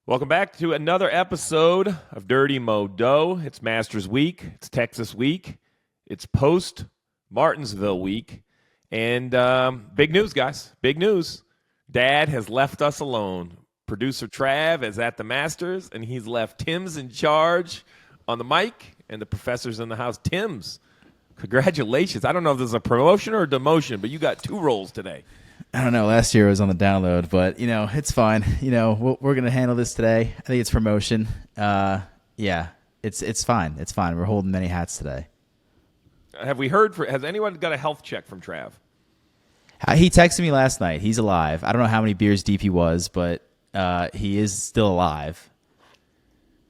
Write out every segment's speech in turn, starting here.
Welcome back to another episode of Dirty Modo. It's Masters Week. It's Texas Week. It's post Martinsville week. And big news, guys. Big news. Dad has left us alone. Producer Trav is at the Masters, and he's left Timms in charge on the mic, and the professor's in the house. Timms, congratulations. I don't know if this is a promotion or a demotion, but you got two roles today. I don't know. Last year I was on the download, but, it's fine. We're going to handle this today. I think it's promotion. It's fine. It's fine. We're holding many hats today. Has anyone got a health check from Trav? He texted me last night. He's alive. I don't know how many beers deep he was, but he is still alive.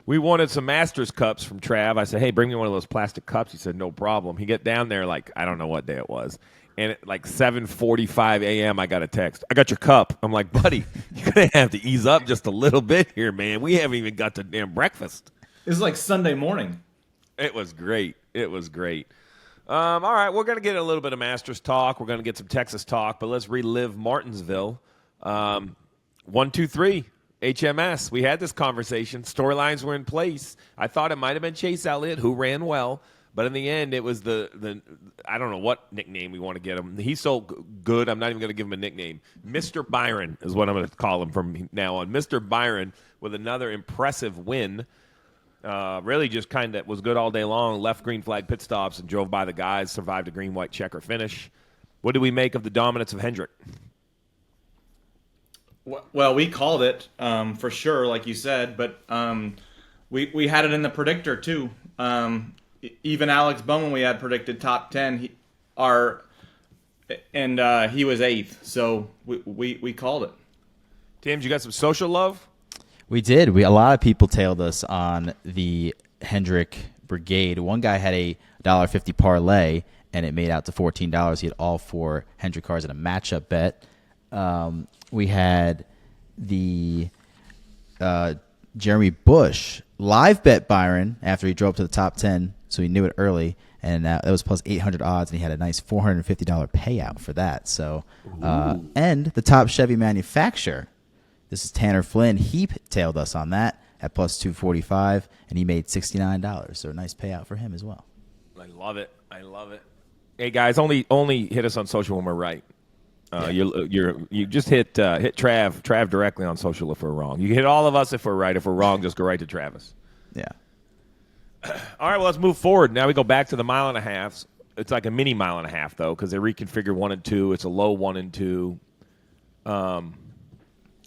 We wanted some Masters cups from Trav. I said, hey, bring me one of those plastic cups. He said, no problem. He got down there I don't know what day it was. And at 7:45 a.m., I got a text. I got your cup. I'm like, buddy, you're going to have to ease up just a little bit here, man. We haven't even got to damn breakfast. It was like Sunday morning. It was great. All right, we're going to get a little bit of Masters talk. We're going to get some Texas talk, but let's relive Martinsville. 1, 2, 3, HMS. We had this conversation. Storylines were in place. I thought it might have been Chase Elliott, who ran well. But in the end, it was the I don't know what nickname we want to get him. He's so good, I'm not even going to give him a nickname. Mr. Byron is what I'm going to call him from now on. Mr. Byron with another impressive win. Really just kind of was good all day long. Left green flag pit stops and drove by the guys. Survived a green-white checker finish. What do we make of the dominance of Hendrick? Well, we called it for sure, like you said, but we had it in the predictor too. Even Alex Bowman, we had predicted top 10. He was 8th, so we called it. Timms, you got some social love? We did. A lot of people tailed us on the Hendrick Brigade. One guy had a $1.50 parlay, and it made out to $14. He had all 4 Hendrick cars in a matchup bet. We had the Jeremy Bush live bet Byron after he drove to the top 10, so he knew it early, and that was plus 800 odds, and he had a nice $450 payout for that. So, and the top Chevy manufacturer, this is Tanner Flynn. He tailed us on that at plus 245, and he made $69. So a nice payout for him as well. I love it. Hey guys, only hit us on social when we're right. You just hit Trav directly on social if we're wrong. You can hit all of us if we're right. If we're wrong, just go right to Travis. Yeah. All right, well, let's move forward. Now we go back to the mile and a half. It's like a mini mile and a half, though, because they reconfigured 1 and 2. It's a low 1 and 2. I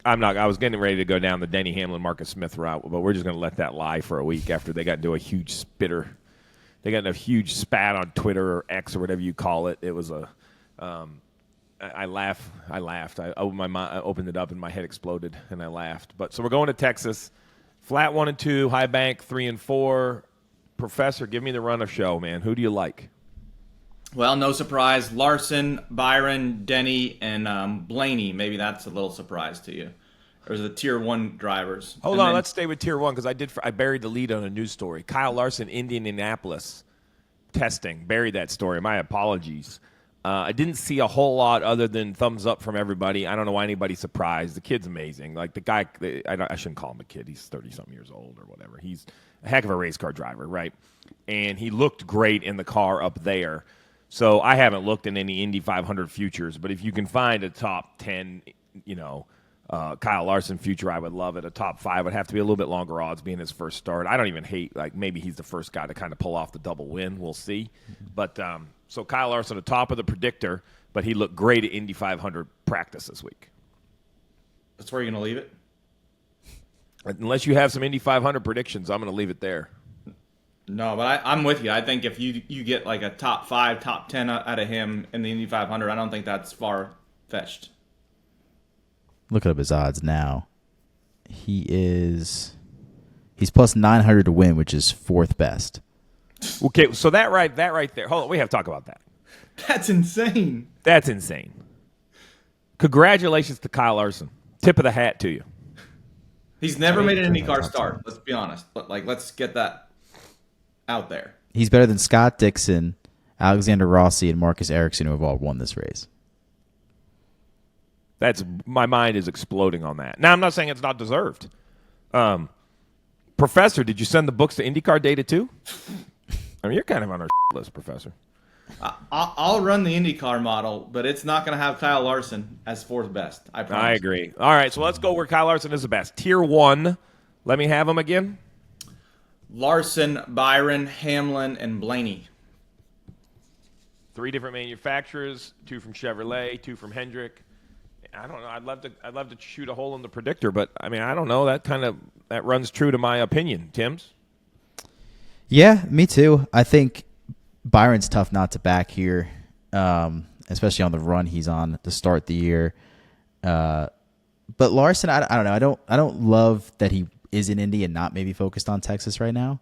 was getting ready to go down the Denny Hamlin, Marcus Smith route, but we're just going to let that lie for a week after they got into a huge spitter. They got in a huge spat on Twitter or X or whatever you call it. It was a I laughed. I opened it up and my head exploded, and I laughed. But so we're going to Texas. Flat 1 and 2, high bank 3 and 4. Professor, give me the run of show, man. Who do you like? Well, no surprise. Larson, Byron, Denny, and Blaney. Maybe that's a little surprise to you. Or the Tier 1 drivers. Hold on, let's stay with Tier 1 because I buried the lead on a news story. Kyle Larson, Indianapolis, testing. Buried that story. My apologies. I didn't see a whole lot other than thumbs up from everybody. I don't know why anybody's surprised. The kid's amazing. Like the guy, I shouldn't call him a kid. He's 30-something years old or whatever. He's a heck of a race car driver, right? And he looked great in the car up there. So I haven't looked in any Indy 500 futures, but if you can find a top 10, Kyle Larson future, I would love it. A top 5 would have to be a little bit longer odds being his first start. I don't even hate, maybe he's the first guy to kind of pull off the double win. We'll see. But so Kyle Larson, the top of the predictor, but he looked great at Indy 500 practice this week. That's where you're going to leave it? Unless you have some Indy 500 predictions, I'm going to leave it there. No, but I'm with you. I think if you get like a top 5, top 10 out of him in the Indy 500, I don't think that's far-fetched. Look up his odds now. He's plus 900 to win, which is 4th best. Okay, so that right there. Hold on, we have to talk about that. That's insane. That's insane. Congratulations to Kyle Larson. Tip of the hat to you. He's never made an IndyCar start. Let's be honest. But let's get that out there. He's better than Scott Dixon, Alexander Rossi, and Marcus Ericsson, who have all won this race. My mind is exploding on that. Now, I'm not saying it's not deserved. Professor, did you send the books to IndyCar Data too? I mean, you're kind of on our list, Professor. I'll run the IndyCar model, but it's not going to have Kyle Larson as fourth best. I promise. I agree. All right, so let's go where Kyle Larson is the best. Tier 1. Let me have him again. Larson, Byron, Hamlin, and Blaney. 3 different manufacturers, 2 from Chevrolet, 2 from Hendrick. I don't know. I'd love to shoot a hole in the predictor, but I mean, I don't know. That runs true to my opinion. Tim's? Yeah, me too. I think Byron's tough not to back here, especially on the run he's on to start the year. But Larson, I don't know. I don't love that he is in Indy and not maybe focused on Texas right now.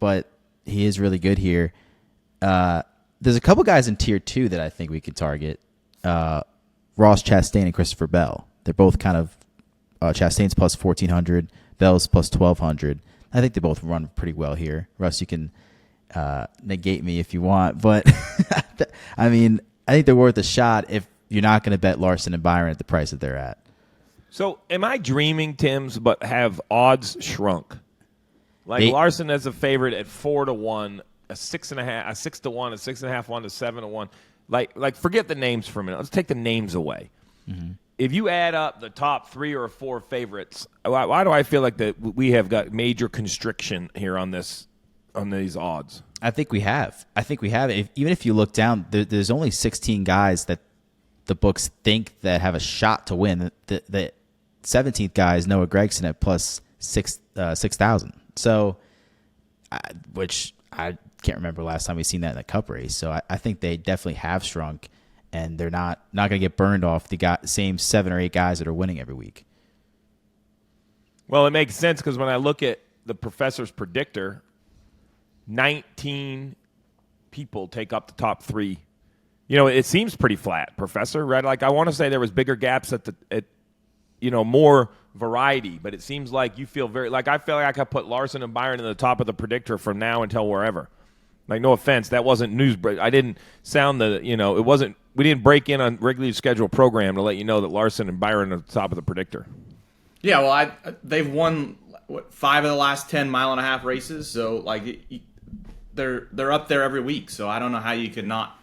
But he is really good here. There's a couple guys in tier 2 that I think we could target. Ross Chastain and Christopher Bell. They're both kind of Chastain's plus 1,400, Bell's plus 1,200. I think they both run pretty well here. Russ, you can negate me if you want, but I mean, I think they're worth a shot if you're not going to bet Larson and Byron at the price that they're at. So, am I dreaming, Tim's, but have odds shrunk? Like Larson as a favorite at 4-1, a 6.5, a 6-1, a 6.5-1 to 7-1. Like, forget the names for a minute. Let's take the names away. Mm-hmm. If you add up the top 3 or 4 favorites, why do I feel like that we have got major constriction here on these odds? I think we have. Even if you look down, there's only 16 guys that the books think that have a shot to win. The 17th guy is Noah Gragson at plus 6,000. So, which I can't remember last time we've seen that in a Cup race. So I think they definitely have shrunk, and they're not going to get burned off the same 7 or 8 guys that are winning every week. Well, it makes sense because when I look at the professor's predictor, 19 people take up the top 3. You know, it seems pretty flat, Professor, right? Like, I want to say there was bigger gaps at more variety, but it seems like you feel I feel like I could put Larson and Byron in the top of the predictor from now until wherever. Like, no offense, that wasn't news. I didn't sound it wasn't. We didn't break in on regularly scheduled program to let you know that Larson and Byron are at the top of the predictor. Yeah, well, they've won 5 of the last 10 mile-and-a-half races, so like they're up there every week. So I don't know how you could not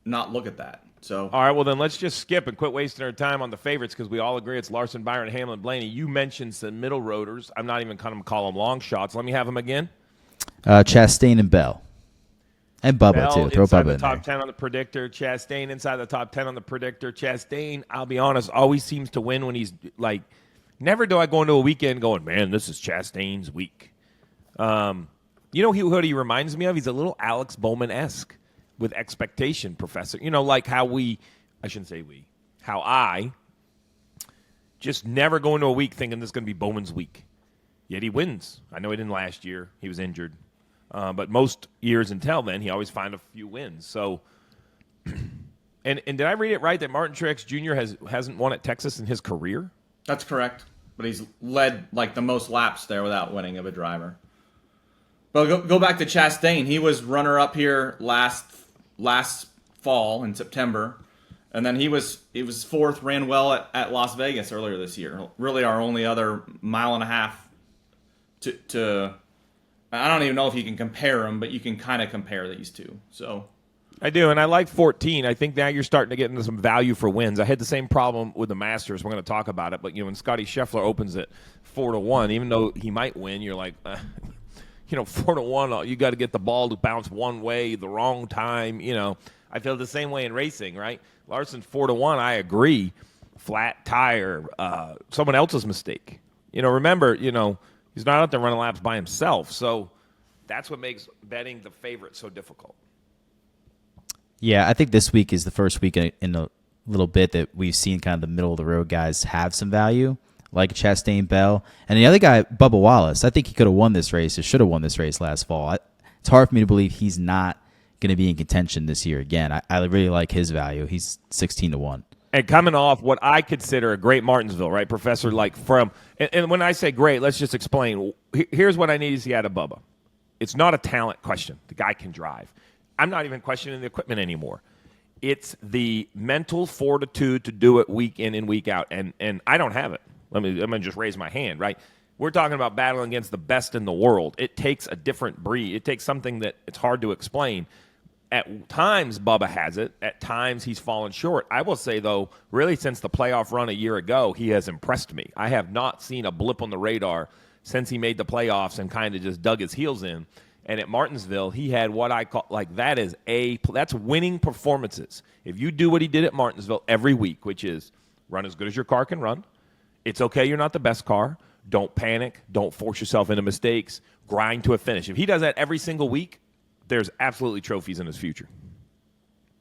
look at that. So all right, well then let's just skip and quit wasting our time on the favorites because we all agree it's Larson, Byron, Hamlin, Blaney. You mentioned some middle roaders. I'm not even going to call them long shots. Let me have them again. Chastain and Bell. And Bubba, Bell too. Throw inside Bubba the in top there. 10 on the predictor. Chastain inside the top 10 on the predictor. Chastain, I'll be honest, always seems to win when he's like, never do I go into a weekend going, man, this is Chastain's week. You know who he reminds me of? He's a little Alex Bowman-esque with expectation, Professor. You know, like how how I just never go into a week thinking this is going to be Bowman's week. Yet he wins. I know he didn't last year. He was injured. But most years until then, he always finds a few wins. So, and did I read it right that Martin Truex Jr. hasn't won at Texas in his career? That's correct. But he's led like the most laps there without winning of a driver. But go back to Chastain. He was runner-up here last fall in September. And then he was 4th, ran well at Las Vegas earlier this year. Really our only other mile-and-a-half to I don't even know if you can compare them, but you can kind of compare these two. So I do, and I like 14. I think now you're starting to get into some value for wins. I had the same problem with the Masters. We're going to talk about it, but when Scotty Scheffler opens it 4-1, even though he might win, you're like, 4-1. You got to get the ball to bounce one way, the wrong time. I feel the same way in racing, right? Larson's 4-1. I agree. Flat tire, someone else's mistake. Remember, he's not out there running laps by himself, so that's what makes betting the favorite so difficult. Yeah, I think this week is the first week in a little bit that we've seen kind of the middle-of-the-road guys have some value, like Chastain, Bell. And the other guy, Bubba Wallace, I think he could have won this race or should have won this race last fall. It's hard for me to believe he's not going to be in contention this year again. I really like his value. He's 16-1. And coming off what I consider a great Martinsville, right, Professor? And when I say great, let's just explain. Here's what I need to see out of Bubba. It's not a talent question. The guy can drive. I'm not even questioning the equipment anymore. It's the mental fortitude to do it week in and week out. And I don't have it. I'm gonna just raise my hand, right? We're talking about battling against the best in the world. It takes a different breed. It takes something that it's hard to explain. At times, Bubba has it. At times, he's fallen short. I will say, though, really since the playoff run a year ago, he has impressed me. I have not seen a blip on the radar since he made the playoffs and kind of just dug his heels in. And at Martinsville, he had what I call, that's winning performances. If you do what he did at Martinsville every week, which is run as good as your car can run, it's okay you're not the best car. Don't panic. Don't force yourself into mistakes. Grind to a finish. If he does that every single week, there's absolutely trophies in his future.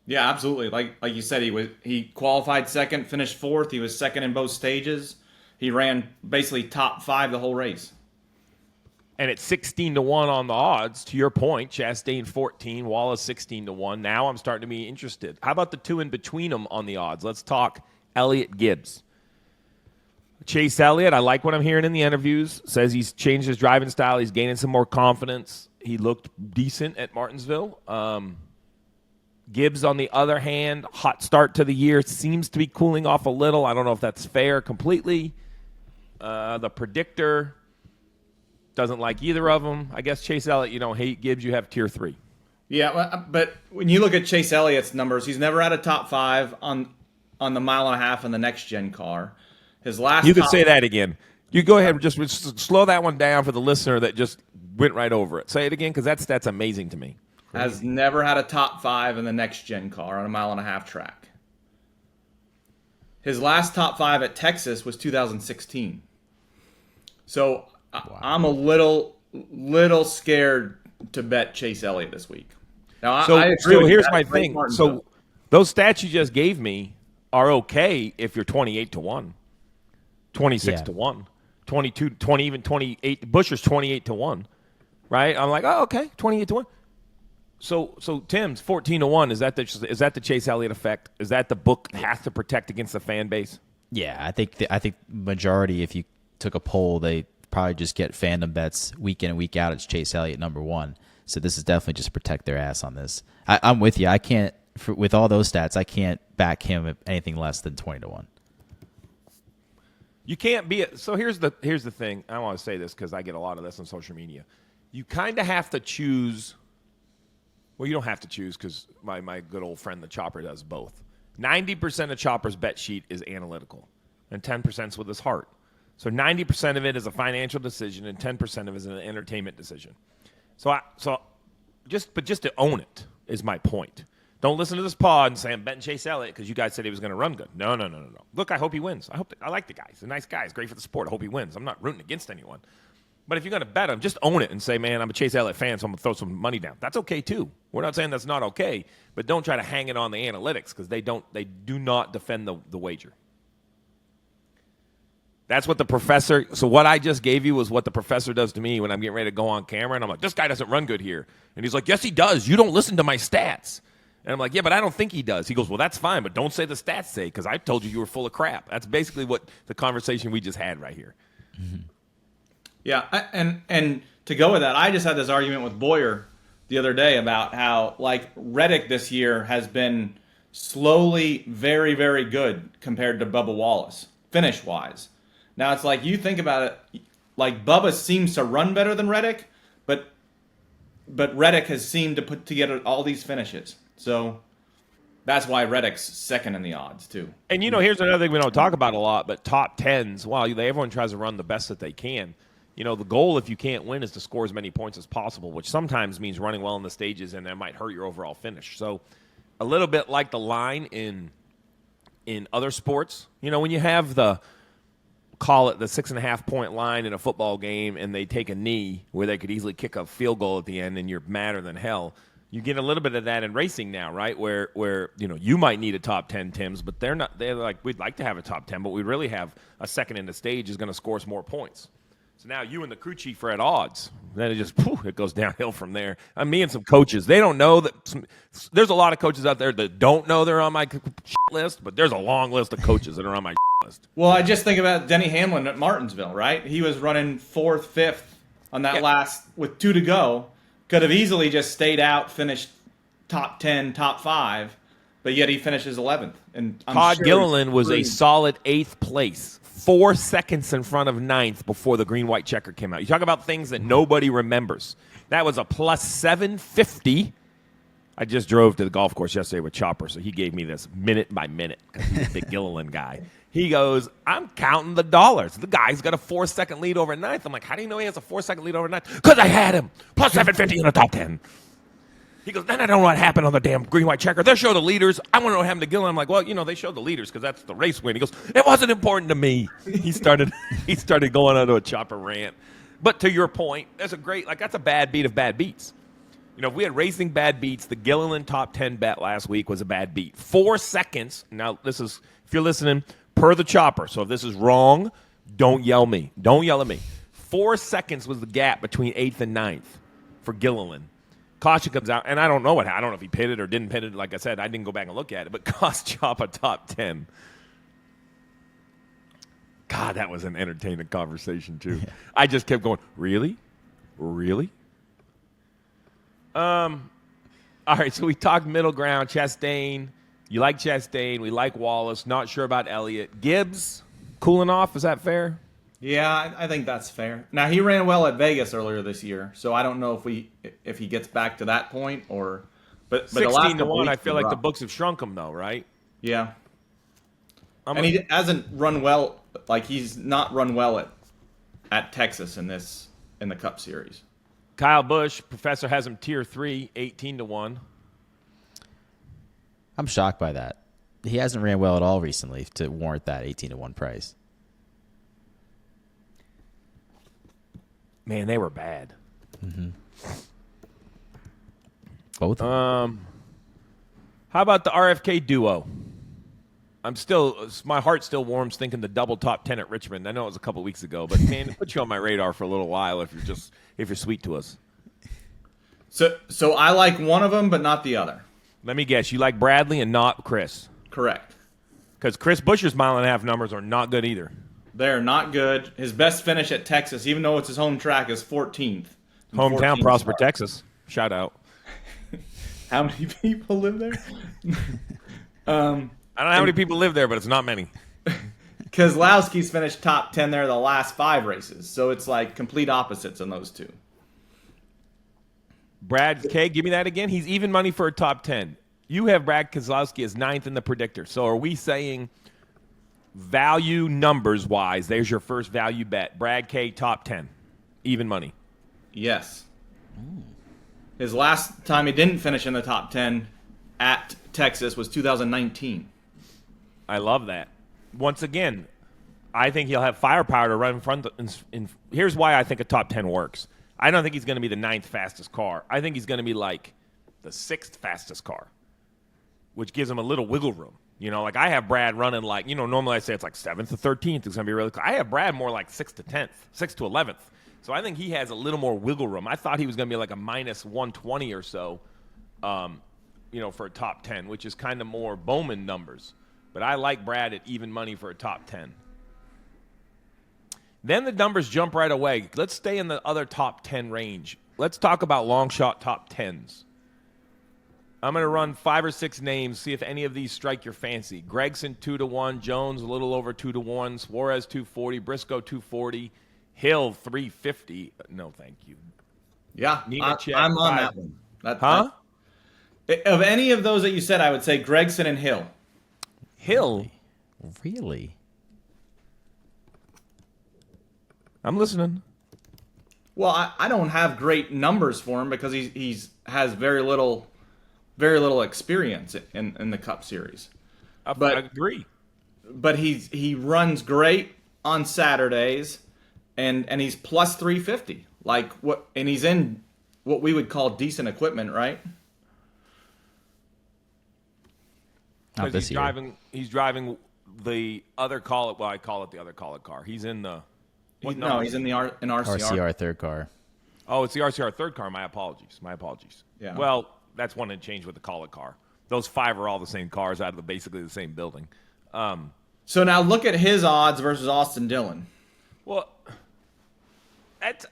Yeah, absolutely. Like you said, he qualified second, finished fourth. He was second in both stages. He ran basically top 5 the whole race. And it's 16-1 on the odds. To your point, Chastain 14, Wallace 16-1. Now I'm starting to be interested. How about the two in between them on the odds? Let's talk Elliott Gibbs. Chase Elliott, I like what I'm hearing in the interviews. Says he's changed his driving style. He's gaining some more confidence. He looked decent at Martinsville. Gibbs, on the other hand, hot start to the year, seems to be cooling off a little. I don't know if that's fair completely. The predictor doesn't like either of them. I guess Chase Elliott, you don't hate Gibbs. You have tier 3. Yeah, but when you look at Chase Elliott's numbers, he's never had a top 5 on the mile and a half in the next gen car. His last. You could say that again. You go ahead and just slow that one down for the listener that just went right over it. Say it again, because that's amazing to me. Has never had a top 5 in the next gen car on a mile and a half track. His last top 5 at Texas was 2016. So wow. I'm a little scared to bet Chase Elliott this week. Now, I agree so with here's you. my thing. So those stats you just gave me are okay if you're 28-1, 26-1, 22, 20, even 28. Buscher's 28-1, right? I'm like, oh, okay, 28-1. So Tim's 14-1. Is that the Chase Elliott effect? Is that the book has to protect against the fan base? Yeah, I think majority, if you took a poll, they probably just get fandom bets week in and week out. It's Chase Elliott number 1. So this is definitely just protect their ass on this. I'm with you. I can't, with all those stats, I can't back him at anything less than 20-1. You can't be – so here's the thing. I want to say this because I get a lot of this on social media. You kind of have to choose – well, you don't have to choose because my good old friend the Chopper does both. 90% of Chopper's bet sheet is analytical and 10% is with his heart. So 90% of it is a financial decision and 10% of it is an entertainment decision. Just to own it is my point. Don't listen to this pod and say I'm betting Chase Elliott because you guys said he was going to run good. No. Look, I hope he wins. I like the guy. He's a nice guy. He's great for the sport. I hope he wins. I'm not rooting against anyone. But if you're going to bet him, just own it and say, man, I'm a Chase Elliott fan, so I'm going to throw some money down. That's okay, too. We're not saying that's not okay, but don't try to hang it on the analytics because they do not defend the wager. That's what the professor – so what I just gave you was what the professor does to me when I'm getting ready to go on camera, and I'm like, this guy doesn't run good here. And he's like, yes, he does. You don't listen to my stats. And I'm like, yeah, but I don't think he does. He goes, well, that's fine, but don't say the stats say because I told you were full of crap. That's basically what the conversation we just had right here. Mm-hmm. Yeah, and to go with that, I just had this argument with Boyer the other day about how, like, Reddick this year has been slowly very, very good compared to Bubba Wallace, finish-wise. Now, it's like, you think about it, like, Bubba seems to run better than Reddick, but Reddick has seemed to put together all these finishes. So that's why Reddick's second in the odds, too. And, here's another thing we don't talk about a lot, but top tens, while everyone tries to run the best that they can, the goal, if you can't win, is to score as many points as possible, which sometimes means running well in the stages, and that might hurt your overall finish. So a little bit like the line in other sports, when you have call it the 6.5-point line in a football game and they take a knee where they could easily kick a field goal at the end and you're madder than hell. You get a little bit of that in racing now, right? Where you might need a top 10 Timms, but they're like, we'd like to have a top 10, but we really have a second in the stage is going to score us more points. So now you and the crew chief are at odds. Then it goes downhill from there. Me and some coaches, they don't know that. There's a lot of coaches out there that don't know they're on my list, but there's a long list of coaches that are on my list. Well, I just think about Denny Hamlin at Martinsville, right? He was running 4th, 5th on that last, with 2 to go. Could have easily just stayed out, finished top 10, top 5, But yet he finishes 11th. And I'm Todd sure Gilliland was a he's- solid 8th place, 4 seconds in front of 9th before the green-white checker came out. You talk about things that nobody remembers. That was a plus 750. I just drove to the golf course yesterday with Chopper, so he gave me this minute by minute because he's a big Gilliland guy. He goes, I'm counting the dollars. The guy's got a 4-second lead over 9th. I'm like, how do you know he has a 4-second lead over 9th? Because I had him. Plus 750 in the top 10. He goes, then I don't know what happened on the damn green-white checker. They show the leaders. I want to know what happened to Gilliland. I'm like, well, they showed the leaders because that's the race win. He goes, it wasn't important to me. He started going onto a Chopper rant. But to your point, that's a bad beat of bad beats. If we had racing bad beats, the Gilliland top 10 bet last week was a bad beat. 4 seconds. Now, this is, if you're listening, per the Chopper. So if this is wrong, don't yell me. Don't yell at me. 4 seconds was the gap between 8th and 9th for Gilliland. Caution comes out, and I don't know I don't know if he pitted or didn't pit it. Like I said, I didn't go back and look at it, but cost Chopper top 10. God, that was an entertaining conversation, too. Yeah. I just kept going, really? Really? All right, so we talked middle ground. Chastain. You like Chastain. We like Wallace. Not sure about Elliott. Gibbs, cooling off. Is that fair? Yeah, I think that's fair. Now, he ran well at Vegas earlier this year, so I don't know if he gets back to that point or. But 16-1, I feel like the books have shrunk him, though, right? Yeah. And he hasn't run well. Like, he's not run well at Texas in the Cup Series. Kyle Busch, Professor has him tier 3, 18-1. I'm shocked by that. He hasn't ran well at all recently to warrant that 18-1 price. Man, they were bad. Mm-hmm. Both of them. How about the RFK duo? My heart still warms thinking the double top 10 at Richmond. I know it was a couple weeks ago, but man, it put you on my radar for a little while if you're sweet to us. So I like one of them, but not the other. Let me guess. You like Bradley and not Chris. Correct. Because Chris Buescher's mile-and-a-half numbers are not good either. They're not good. His best finish at Texas, even though it's his home track, is 14th. Hometown, Prosper, Texas. Shout out. How many people live there? I don't know how many people live there, but it's not many. Keselowski's finished top 10 there the last 5 races. So it's like complete opposites in those two. Brad K, give me that again. He's even money for a top 10. You have Brad Keselowski as 9th in the predictor. So are we saying value numbers-wise, there's your first value bet. Brad K, top 10. Even money. Yes. His last time he didn't finish in the top 10 at Texas was 2019. I love that. Once again, I think he'll have firepower to run in front. Here's why I think a top 10 works. I don't think he's going to be the 9th fastest car. I think he's going to be like the 6th fastest car, which gives him a little wiggle room. Like I have Brad running like, normally I say it's like 7th to 13th. It's going to be really close. I have Brad more like 6th to 10th, 6th to 11th. So I think he has a little more wiggle room. I thought he was going to be like a minus 120 or so, for a top 10, which is kind of more Bowman numbers. But I like Brad at even money for a top 10. Then the numbers jump right away. Let's stay in the other top 10 range. Let's talk about long shot top 10s. I'm going to run 5 or 6 names, see if any of these strike your fancy. Gregson 2-1, Jones a little over 2-1, Suarez 240, Briscoe 240, Hill 350. No, thank you. Yeah, I'm on that one. Of any of those that you said, I would say Gregson and Hill. Hill? Really? I'm listening. Well, I don't have great numbers for him because he's has very little experience in the Cup Series. I agree. But he runs great on Saturdays, and he's plus 350. And he's in what we would call decent equipment, right? Not this year. He's driving the other I call it the other car. He's in the. He's in the RCR. RCR third car. Oh, it's the RCR third car. My apologies. Yeah. Well, that's one that changed with the call it car. Those 5 are all the same cars out of basically the same building. So now look at his odds versus Austin Dillon. Well,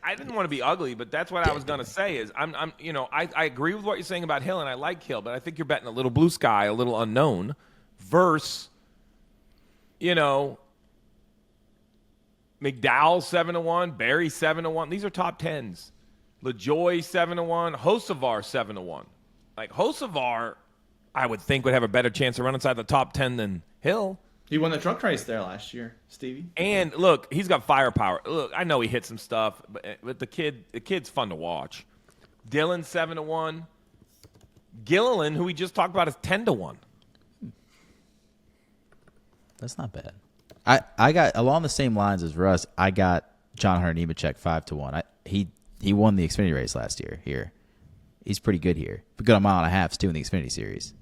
I didn't want to be ugly, but that's what I was gonna say. Is I agree with what you're saying about Hill, and I like Hill, but I think you're betting a little blue sky, a little unknown, versus, McDowell 7-1, Barry 7-1. These are top tens. LaJoy 7-1, Hocevar 7-1. Like Hocevar, I would think would have a better chance of running inside the top 10 than Hill. He won the truck race there last year, Stevie. And look, he's got firepower. Look, I know he hit some stuff, but the kid's fun to watch. Dylan 7-1. Gilliland, who we just talked about, is 10-1. That's not bad. I got along the same lines as Russ. I got John Hunter Nemechek 5-1. He won the Xfinity race last year here. He's pretty good here. But good a mile and a half too in the Xfinity series.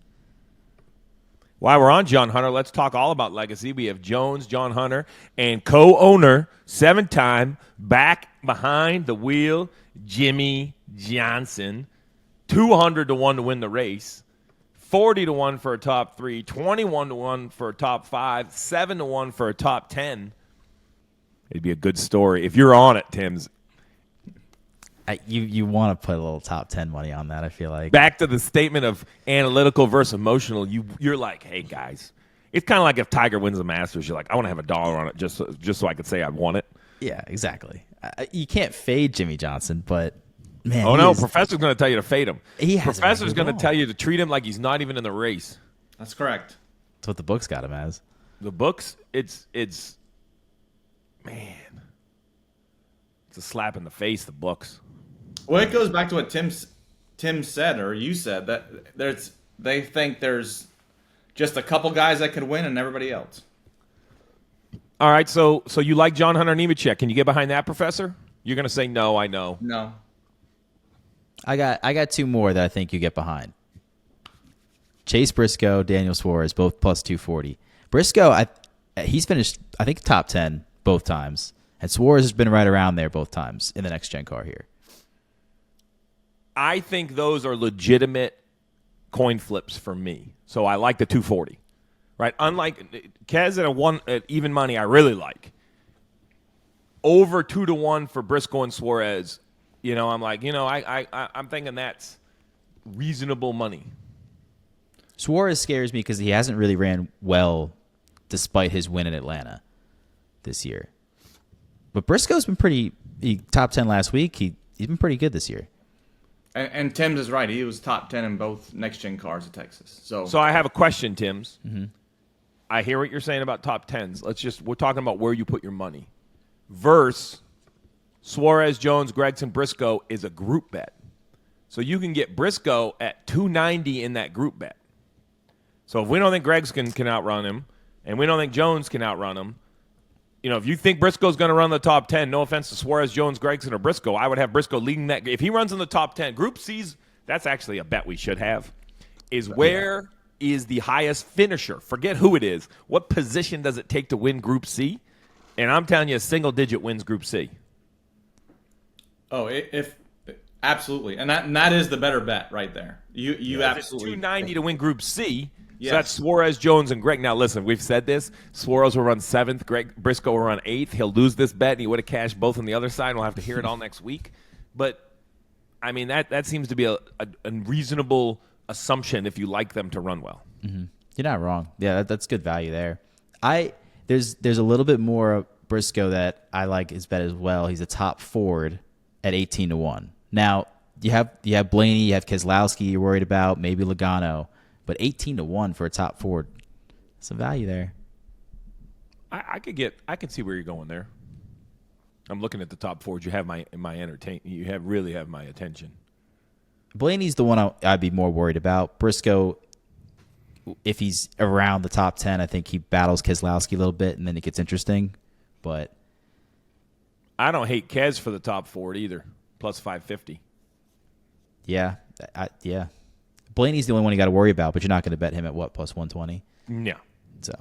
While we're on John Hunter, let's talk all about legacy. We have Jones, John Hunter, and co-owner, 7-time, back behind the wheel, Jimmy Johnson. 200-1 to win the race. 40-1 for a top 3, 21-1 for a top 5, 7-1 for a top 10. It'd be a good story. If you're on it, Timms. You want to put a little top 10 money on that, I feel like. Back to the statement of analytical versus emotional, you're like, hey, guys. It's kind of like if Tiger wins the Masters, you're like, I want to have $1 on it just so I could say I won it. Yeah, exactly. You can't fade Jimmy Johnson, but, man. Oh, no, Professor's going to tell you to fade him. Professor's going to tell you to treat him like he's not even in the race. That's correct. That's what the book's got him as. The books, it's man. It's a slap in the face, the books. Well, it goes back to what Tim said, or you said, that they think there's just a couple guys that could win and everybody else. All right, so you like John Hunter Nemechek. Can you get behind that, Professor? You're going to say no, I know. No. I got two more that I think you get behind. Chase Briscoe, Daniel Suarez, both plus 240. Briscoe, he's finished, I think, top 10 both times. And Suarez has been right around there both times in the next-gen car here. I think those are legitimate coin flips for me. So I like the 240, right? Unlike Kez at even money, I really like. Over 2-1 for Briscoe and Suarez, I'm like, I'm thinking that's reasonable money. Suarez scares me because he hasn't really ran well despite his win in Atlanta this year. But Briscoe's been top 10 last week. He's been pretty good this year. And Timms is right. He was top 10 in both next-gen cars at Texas. So I have a question, Timms. Mm-hmm. I hear what you're saying about top 10s. We're talking about where you put your money. Versus Suarez, Jones, Gregson, Briscoe is a group bet. So you can get Briscoe at 290 in that group bet. So if we don't think Gregson can outrun him, and we don't think Jones can outrun him, if you think Briscoe's going to run the top 10, no offense to Suarez, Jones, Gregson, or Briscoe, I would have Briscoe leading that. If he runs in the top 10, Group C's, that's actually a bet we should have, is where is the highest finisher? Forget who it is. What position does it take to win Group C? And I'm telling you, a single-digit wins Group C. Oh, absolutely. And that is the better bet right there. You absolutely. It's 290 to win Group C. Yes. So that's Suarez, Jones, and Greg. Now, listen, we've said this. Suarez will run 7th. Briscoe will run 8th. He'll lose this bet, and he would have cashed both on the other side. We'll have to hear it all next week. But, I mean, that seems to be a reasonable assumption if you like them to run well. Mm-hmm. You're not wrong. Yeah, that's good value there. There's a little bit more Briscoe that I like his bet as well. He's a top Ford at 18-1. Now, you have Blaney, you have Keselowski you're worried about, maybe Logano. But 18-1 for a top Ford, some value there. I could see where you're going there. I'm looking at the top Fords. You have my really have my attention. Blaney's the one I'd be more worried about. Briscoe, if he's around the top 10, I think he battles Keselowski a little bit, and then it gets interesting. But I don't hate Kez for the top Ford either. Plus 550. Yeah, yeah. Blaney's the only one you got to worry about, but you're not going to bet him at what, plus 120? Yeah. So.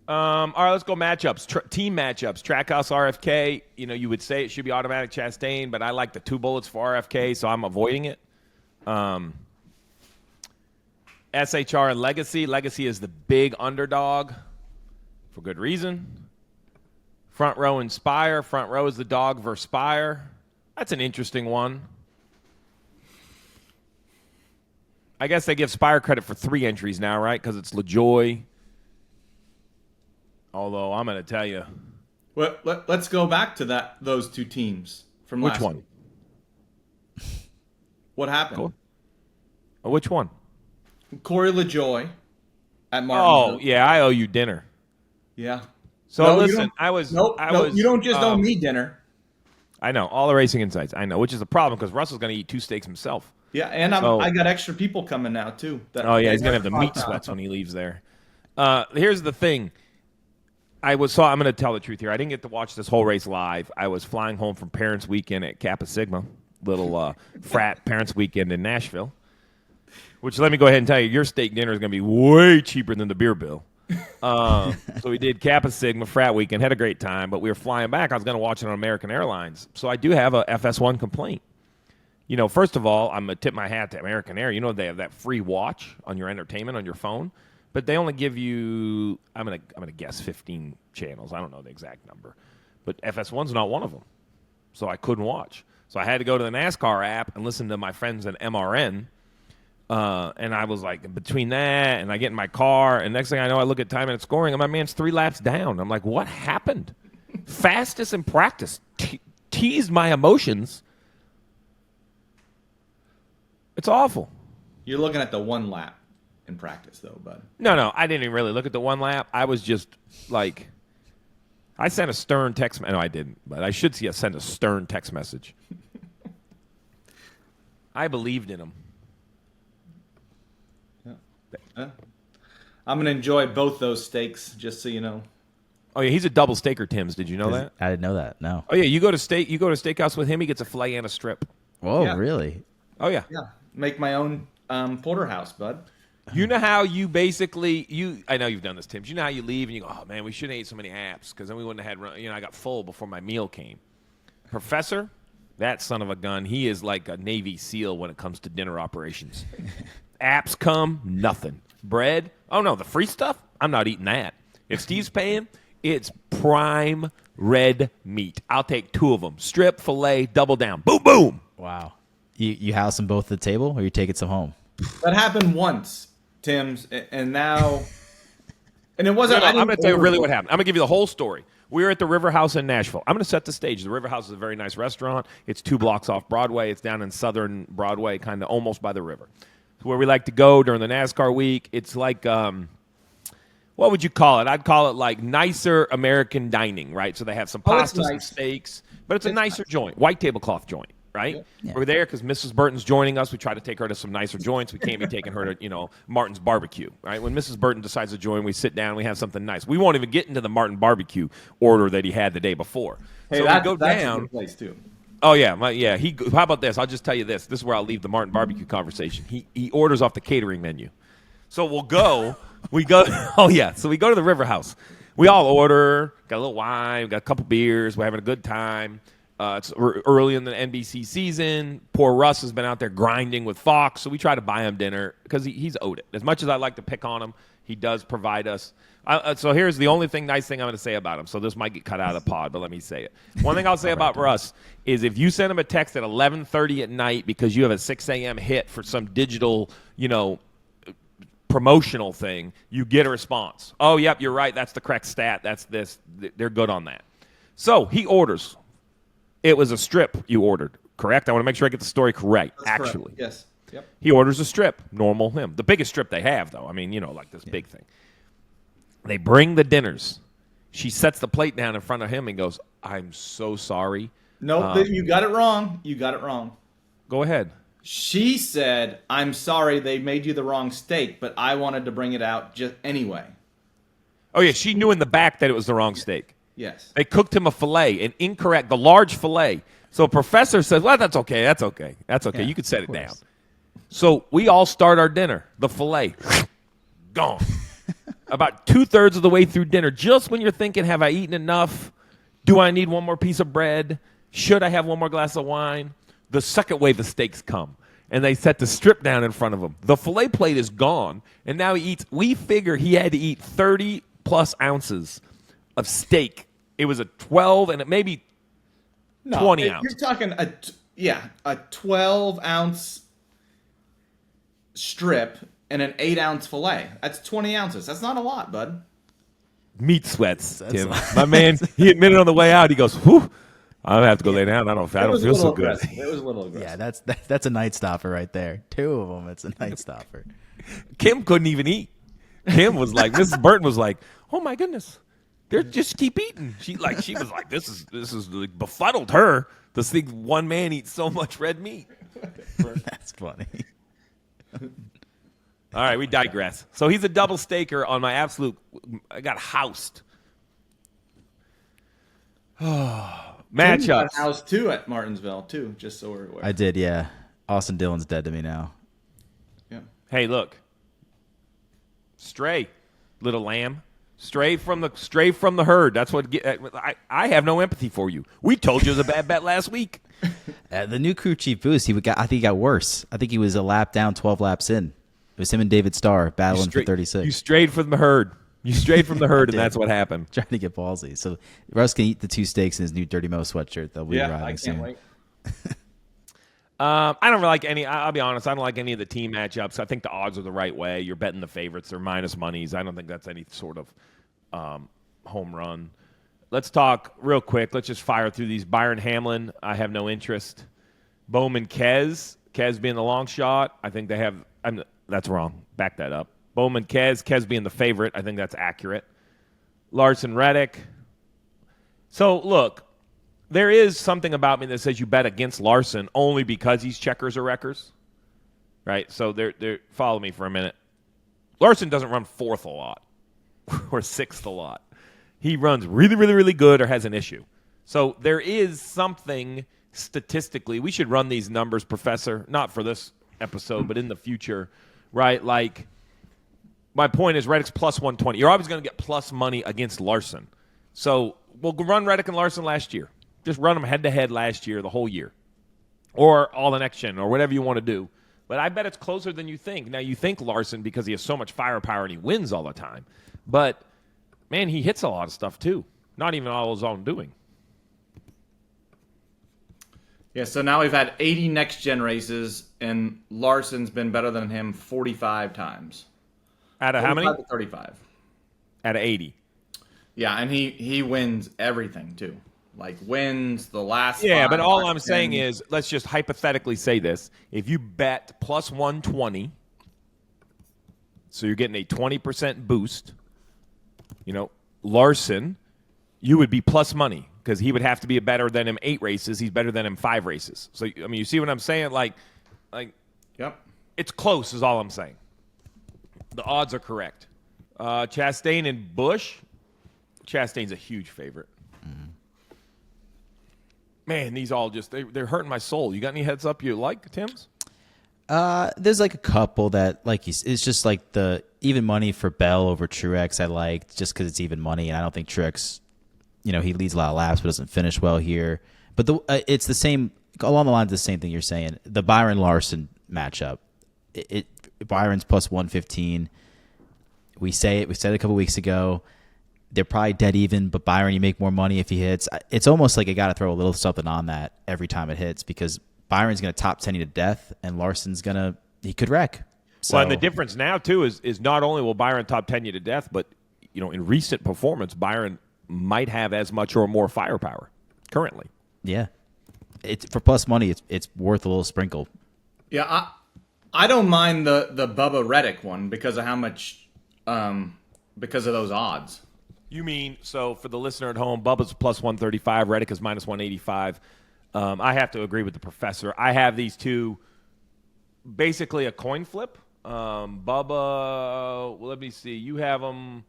All right, let's go matchups. Team matchups. Trackhouse RFK. You would say it should be automatic Chastain, but I like the 2 bullets for RFK, so I'm avoiding it. SHR and Legacy. Legacy is the big underdog for good reason. Front row and Spire. Front row is the dog versus Spire. That's an interesting one. I guess they give Spire credit for 3 entries now, right? Because it's LaJoy. Although I'm going to tell you. Well, let's go back to those 2 teams from Which last one? week. What happened? Cool. Oh, which one? Corey LaJoy at Martinsville. Oh, yeah, I owe you dinner. Yeah. So No, you listen, don't- I was. No, you don't just owe me dinner. I know all the racing insights. I know, which is a problem because Russell's going to eat 2 steaks himself. Yeah, and I got extra people coming now too. Oh yeah, he's going to have the meat sweats when he leaves there. Here's the thing. I'm going to tell the truth here. I didn't get to watch this whole race live. I was flying home from Parents Weekend at Kappa Sigma, little frat Parents Weekend in Nashville. Which let me go ahead and tell you, your steak dinner is going to be way cheaper than the beer bill. So we did Kappa Sigma frat weekend, had a great time, but we were flying back. I was going to watch it on American Airlines. So I do have a FS1 complaint. First of all, I'm going to tip my hat to American Air. They have that free watch on your entertainment on your phone, but they only give you, I'm going to guess 15 channels. I don't know the exact number, but FS1's not one of them. So I couldn't watch. So I had to go to the NASCAR app and listen to my friends at MRN. And I was like, between that and I get in my car, and next thing I know, I look at time and scoring, and my man's 3 laps down. I'm like, what happened? Fastest in practice. Teased my emotions. It's awful. You're looking at the 1 lap in practice, though, bud. No, I didn't even really look at the 1 lap. I was just like, I sent a stern text. No, I didn't, but I should send a stern text message. I believed in him. I'm gonna enjoy both those steaks, just so you know. Oh yeah, he's a double staker, Timms. Did you know that? I didn't know that. No. Oh yeah, you go to steakhouse with him, he gets a filet and a strip. Whoa, Yeah. really? Oh yeah. Yeah, make my own porterhouse, bud. You know how you basically I know you've done this, Timms. You know how you leave and you go, oh man, we shouldn't have ate so many apps because then we wouldn't have had. I got full before my meal came. Professor, that son of a gun, he is like a Navy SEAL when it comes to dinner operations. Apps come, nothing. Bread, oh no, the free stuff, I'm not eating that. If Steve's paying, it's prime red meat. I'll take 2 of them. Strip, filet, double down. Boom, boom. Wow. You house them both at the table, or you taking some home? That happened once, Tim's, and now, and it wasn't. I'm going to tell you really what happened. I'm going to give you the whole story. We were at the River House in Nashville. I'm going to set the stage. The River House is a very nice restaurant. It's 2 blocks off Broadway. It's down in southern Broadway, kind of almost by the river. It's where we like to go during the NASCAR week. It's like, what would you call it? I'd call it like nicer American dining, right? So they have some pastas and steaks, but it's a nicer joint, white tablecloth joint, right? Yeah. We're there because Mrs. Burton's joining us. We try to take her to some nicer joints. We can't be taking her to, Martin's Barbecue, right? When Mrs. Burton decides to join, we sit down, we have something nice. We won't even get into the Martin Barbecue order that he had the day before. Hey, so that's we go a down. good place too. Oh yeah, how about this? I'll just tell you this. This is where I'll leave the Martin Barbecue conversation. He orders off the catering menu, so we go. Oh yeah, so we go to the River House. We all order. Got a little wine. Got a couple beers. We're having a good time. It's early in the NBC season. Poor Russ has been out there grinding with Fox, so we try to buy him dinner because he's owed it. As much as I like to pick on him, he does provide us. So here's the only nice thing I'm going to say about him. So this might get cut out of the pod, but let me say it. One thing I'll say about Russ is if you send him a text at 11:30 at night because you have a 6 a.m. hit for some digital, promotional thing, you get a response. Oh, yep, you're right. That's the correct stat. That's this. They're good on that. So he orders. It was a strip you ordered, correct? I want to make sure I get the story correct, That's actually. correct. Yes. Yep. He orders a strip, normal him. The biggest strip they have, though. I mean, like this big thing. They bring the dinners. She sets the plate down in front of him and goes, I'm so sorry. No, you got it wrong. You got it wrong. Go ahead. She said, I'm sorry they made you the wrong steak, but I wanted to bring it out just anyway. Oh, yeah, she knew in the back that it was the wrong steak. Yes. They cooked him a filet, the large filet. So Professor says, well, that's okay. Yeah, you could set it course. down. So we all start our dinner. The filet, gone. About 2/3 of the way through dinner, just when you're thinking, have I eaten enough? Do I need one more piece of bread? Should I have one more glass of wine? The second wave of steaks come, and they set the strip down in front of him. The filet plate is gone, and now he eats. We figure he had to eat 30-plus ounces of steak It was a 12 and it maybe 20 ounce. You're talking a 12-ounce strip and an 8-ounce fillet. That's 20 ounces. That's not a lot, bud. Meat sweats, Tim. My man, he admitted on the way out, he goes, whew, I'm going to have to go lay down. I don't feel so good. It was a little aggressive. Yeah, that's a night stopper right there. 2 of them, it's a night stopper. Kim couldn't even eat. Kim was like, Mrs. Burton was like, oh my goodness. They just keep eating. She was like, this is like befuddled her to see one man eat so much red meat. That's funny. All right, we digress. So he's a double staker on my absolute. I got housed. Matchups. House 2 at Martinsville too, just so we're aware. I did, yeah. Austin Dillon's dead to me now. Yeah. Hey, look. Stray, little lamb. Stray from the herd. That's what I have no empathy for you. We told you it was a bad bet last week. The new crew chief boost, I think he got worse. I think he was a lap down, 12 laps in. It was him and David Starr battling for 36. You strayed from the herd. You strayed from the herd, and that's what happened. Trying to get ballsy. So Russ can eat the 2 steaks in his new Dirty Mo sweatshirt. They'll be arriving soon. Wait. I don't like any. I'll be honest. I don't like any of the team matchups. I think the odds are the right way. You're betting the favorites. They're minus monies. I don't think that's any sort of home run. Let's talk real quick. Let's just fire through these. Byron Hamlin, I have no interest. Bowman Kez being the long shot. I think they have. That's wrong. Back that up. Bowman Kez being the favorite. I think that's accurate. Larson Reddick. So look, there is something about me that says you bet against Larson only because he's checkers or wreckers, right? So they're follow me for a minute. Larson doesn't run 4th a lot or 6th a lot. He runs really, really, really good or has an issue. So there is something statistically. We should run these numbers, Professor, not for this episode, but in the future, right? Like, my point is Reddick's plus 120. You're always going to get plus money against Larson. So we'll run Reddick and Larson last year. Just run them head-to-head last year, the whole year. Or all the next gen, or whatever you want to do. But I bet it's closer than you think. Now, you think Larson because he has so much firepower and he wins all the time. But, man, he hits a lot of stuff, too. Not even all his own doing. Yeah, so now we've had 80 next-gen races, and Larson's been better than him 45 times. Out of how many? 35. Out of 80. Yeah, and he wins everything, too. Like, wins the last Yeah, but all I'm saying is, let's just hypothetically say this. If you bet plus 120, so you're getting a 20% boost, Larson, you would be plus money because he would have to be better than him 8 races. He's better than him 5 races. So, I mean, you see what I'm saying? Like, yep, it's close is all I'm saying. The odds are correct. Chastain and Busch. Chastain's a huge favorite. Mm-hmm. Man, these all just, they're hurting my soul. You got any heads up you like, Tim's? There's like a couple that, like, it's just like the even money for Bell over Truex I like just because it's even money, and I don't think Truex, he leads a lot of laps but doesn't finish well here. But it's the same, along the lines of the same thing you're saying. The Byron-Larson matchup. Byron's plus 115. We said it a couple weeks ago. They're probably dead even, but Byron, you make more money if he hits. It's almost like you got to throw a little something on that every time it hits because Byron's going to top 10 you to death, and Larson's he could wreck. So, well, and the difference now, too, is not only will Byron top 10 you to death, but, in recent performance, Byron might have as much or more firepower currently. Yeah. For plus money, it's worth a little sprinkle. Yeah, I don't mind the Bubba Reddick one because of how much, because of those odds. You mean, so for the listener at home, Bubba's plus 135, Reddick is minus 185. I have to agree with the professor. I have these two basically a coin flip. Bubba, well, let me see. You have them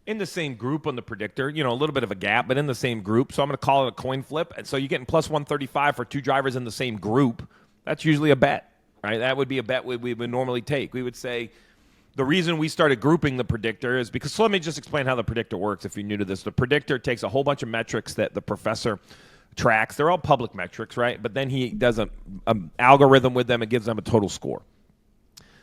in the same group on the predictor. A little bit of a gap, but in the same group. So I'm going to call it a coin flip. And so you're getting plus 135 for 2 drivers in the same group. That's usually a bet, right? That would be a bet we would normally take. We would say, the reason we started grouping the predictor is because, so let me just explain how the predictor works if you're new to this. The predictor takes a whole bunch of metrics that the professor tracks. They're all public metrics, right? But then he does an algorithm with them and gives them a total score.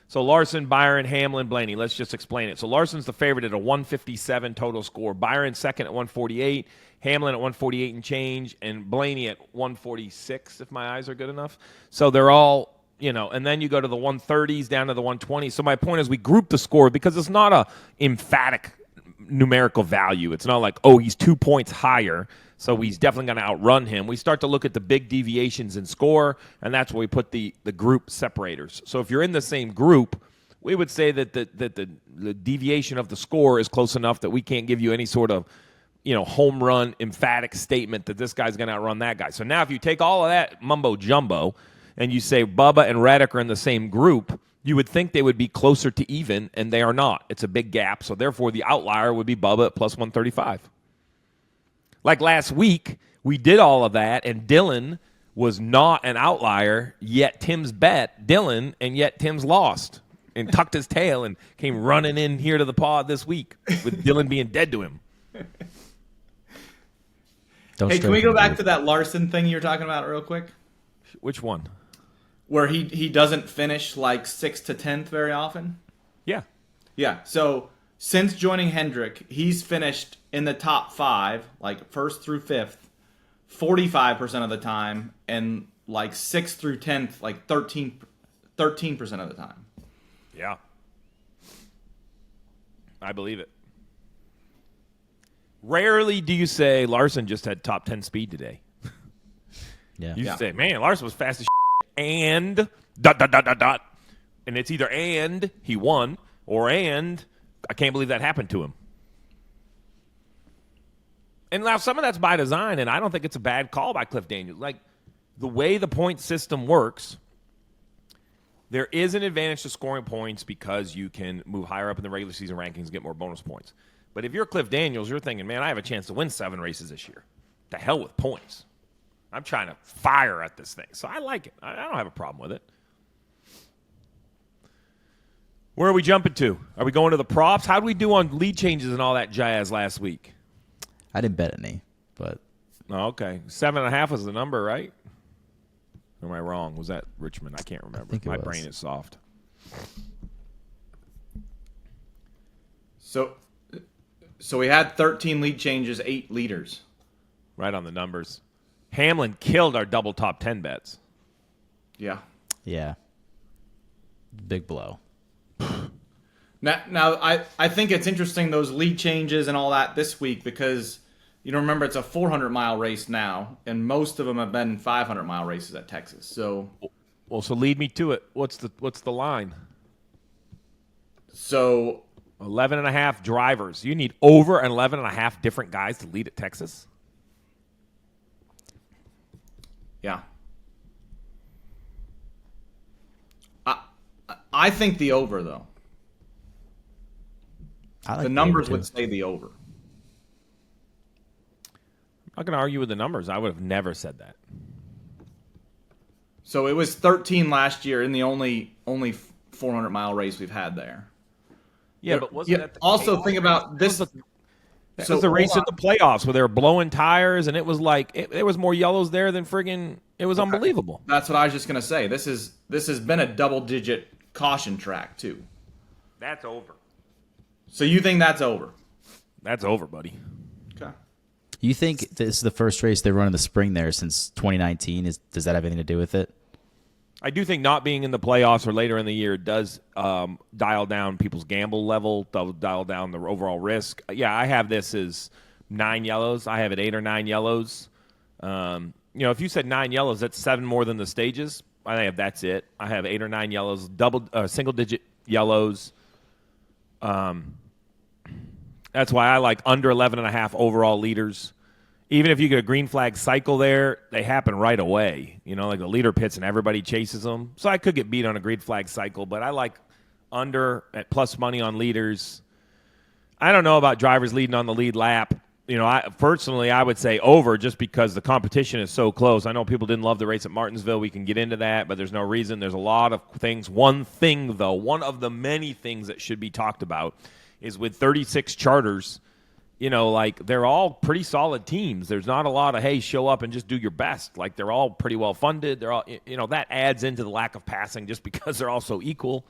So Larson, Byron, Hamlin, Blaney. Let's just explain it. So Larson's the favorite at a 157 total score. Byron second at 148. Hamlin at 148 and change. And Blaney at 146, if my eyes are good enough. So they're all, and then you go to the 130s down to the 120s. So my point is we group the score because it's not a emphatic numerical value. It's not like, oh, he's 2 points higher, so he's definitely going to outrun him. We start to look at the big deviations in score, and that's where we put the group separators. So if you're in the same group, we would say that the deviation of the score is close enough that we can't give you any sort of home run emphatic statement that this guy's going to outrun that guy. So now if you take all of that mumbo jumbo and you say Bubba and Reddick are in the same group, you would think they would be closer to even, and they are not. It's a big gap, so therefore the outlier would be Bubba at plus 135. Like last week, we did all of that, and Dylan was not an outlier, yet Timms bet Dylan, and yet Timms lost and tucked his tail and came running in here to the pod this week with Dylan being dead to him. Hey, can we go back to that Larson thing you were talking about real quick? Which one? Where he doesn't finish like 6th to 10th very often? Yeah. Yeah. So since joining Hendrick, he's finished in the top 5, like 1st through 5th, 45% of the time, and like 6th through 10th, like 13% of the time. Yeah. I believe it. Rarely do you say Larson just had top 10 speed today. Yeah. You say, man, Larson was fast as and ... And it's either and he won or and I can't believe that happened to him. And now some of that's by design, and I don't think it's a bad call by Cliff Daniels. Like, the way the point system works, there is an advantage to scoring points because you can move higher up in the regular season rankings and get more bonus points. But if you're Cliff Daniels, you're thinking, man, I have a chance to win 7 races this year. To hell with points. I'm trying to fire at this thing. So I like it. I don't have a problem with it. Where are we jumping to? Are we going to the props? How did we do on lead changes and all that jazz last week? I didn't bet any, but. Oh, okay. 7.5 was the number, right? Or am I wrong? Was that Richmond? I can't remember. My brain is soft. So we had 13 lead changes, 8 leaders. Right on the numbers. Hamlin killed our double top 10 bets. Yeah. Yeah. Big blow. Now I think it's interesting, those lead changes and all that this week, because remember it's a 400-mile race now, and most of them have been 500-mile races at Texas. So lead me to it. What's the line? So 11.5 drivers. You need over 11.5 different guys to lead at Texas? Yeah. I think the over, though. The numbers would say the over. I'm not going to argue with the numbers. I would have never said that. So it was 13 last year in the only 400-mile race we've had there. Yeah, but wasn't that the also case? think about this. That was the race in the playoffs where they were blowing tires, and it was like there was more yellows there than friggin'. It was unbelievable. That's what I was just gonna say. This has been a double-digit caution track too. That's over. So you think that's over? That's over, buddy. Okay. You think this is the first race they run in the spring there since 2019? Does that have anything to do with it? I do think not being in the playoffs or later in the year does dial down people's gamble level, dial down the overall risk. Yeah, I have this as 9 yellows. I have it 8 or 9 yellows. If you said 9 yellows, that's 7 more than the stages. I have that's it. I have 8 or 9 yellows, single-digit yellows. That's why I like under 11.5 overall leaders. Even if you get a green flag cycle there, they happen right away. Like the leader pits and everybody chases them. So I could get beat on a green flag cycle, but I like under at plus money on leaders. I don't know about drivers leading on the lead lap. Personally, I would say over just because the competition is so close. I know people didn't love the race at Martinsville. We can get into that, but there's no reason. There's a lot of things. One thing, though, one of the many things that should be talked about is with 36 charters, they're all pretty solid teams. There's not a lot of, hey, show up and just do your best. Like, they're all pretty well funded. They're all, that adds into the lack of passing just because they're all so equal.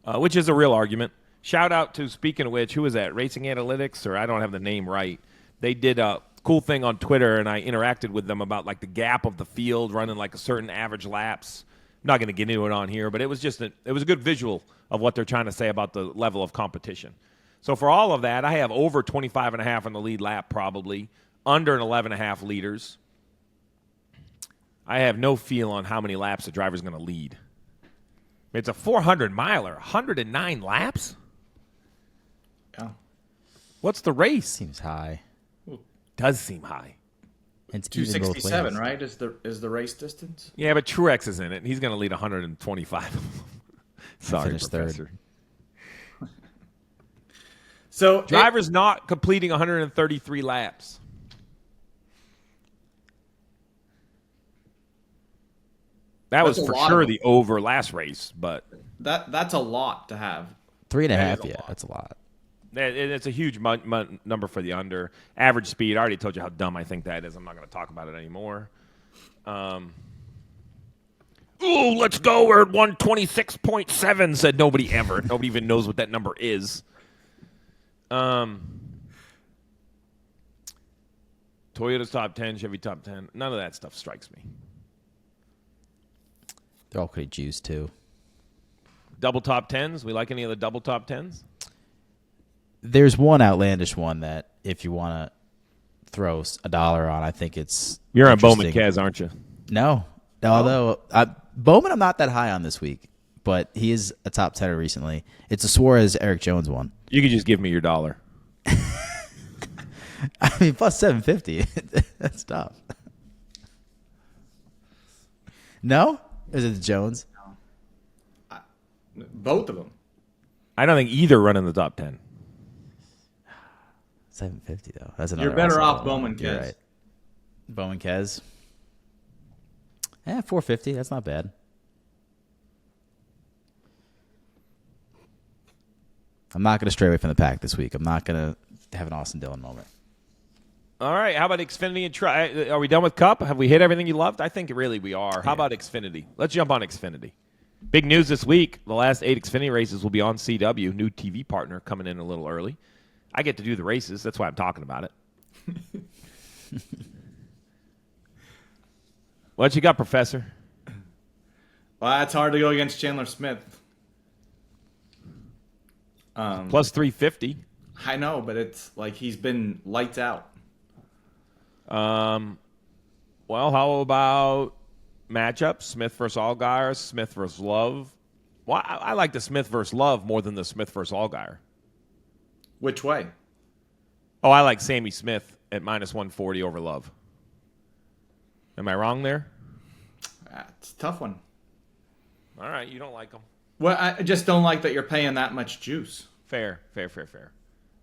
which is a real argument. Shout out to, speaking of which, who was that? Racing Analytics, or I don't have the name right. They did a cool thing on Twitter, and I interacted with them about like the gap of the field running like a certain average laps. I'm not going to get into it on here, but it was just it was a good visual of what they're trying to say about the level of competition. So for all of that, I have over 25.5 on the lead lap probably, under an 11.5 liters. I have no feel on how many laps the driver's going to lead. It's a 400-miler, 109 laps? Yeah. What's the race? Seems high. Does seem high. It's even both 267, ways. right? Is the race distance? Yeah, but Truex is in it, and he's going to lead 125. Sorry, finished Professor. third. So Driver's not completing 133 laps. That was That's a for lot sure of the over last race, but that's a lot to have. 3.5, is a yeah, lot. that's a lot. it's a huge number for the under. Average speed, I already told you how dumb I think that is. I'm not going to talk about it anymore. Ooh, let's go. We're at 126.7, said nobody ever. Nobody even knows what that number is. Toyota's top 10, Chevy top 10. None of that stuff strikes me. They're all pretty juiced, too. Double top 10s? We like any of the double top 10s? There's one outlandish one that if you want to throw $1 on, I think it's You're on Bowman interesting. Kez, aren't you? No. Although, Bowman I'm not that high on this week, but he is a top 10er recently. It's a Suarez Eric Jones one. You could just give me your $1. I mean, plus 750. That's tough. No? Is it Jones? Both of them. I don't think either run in the top 10. 750 though. That's another. You're better awesome off Bowman You're Kez. right. Bowman Kez. 450. That's not bad. I'm not going to stray away from the pack this week. I'm not going to have an Austin Dillon moment. All right, how about Xfinity and Truck? Are we done with Cup? Have we hit everything you loved? I think really we are. How about Xfinity? Let's jump on Xfinity. Big news this week. The last 8 Xfinity races will be on CW, new TV partner coming in a little early. I get to do the races. That's why I'm talking about it. What you got, Professor? Well, it's hard to go against Chandler Smith. Plus 350. I know, but it's like he's been lights out. Well, how about matchups? Smith versus Allgaier, Smith versus Love. Well, I like the Smith versus Love more than the Smith versus Allgaier. Which way? Oh, I like Sammy Smith at minus 140 over Love. Am I wrong there? It's a tough one. All right, you don't like them. Well, I just don't like that you're paying that much juice. Fair.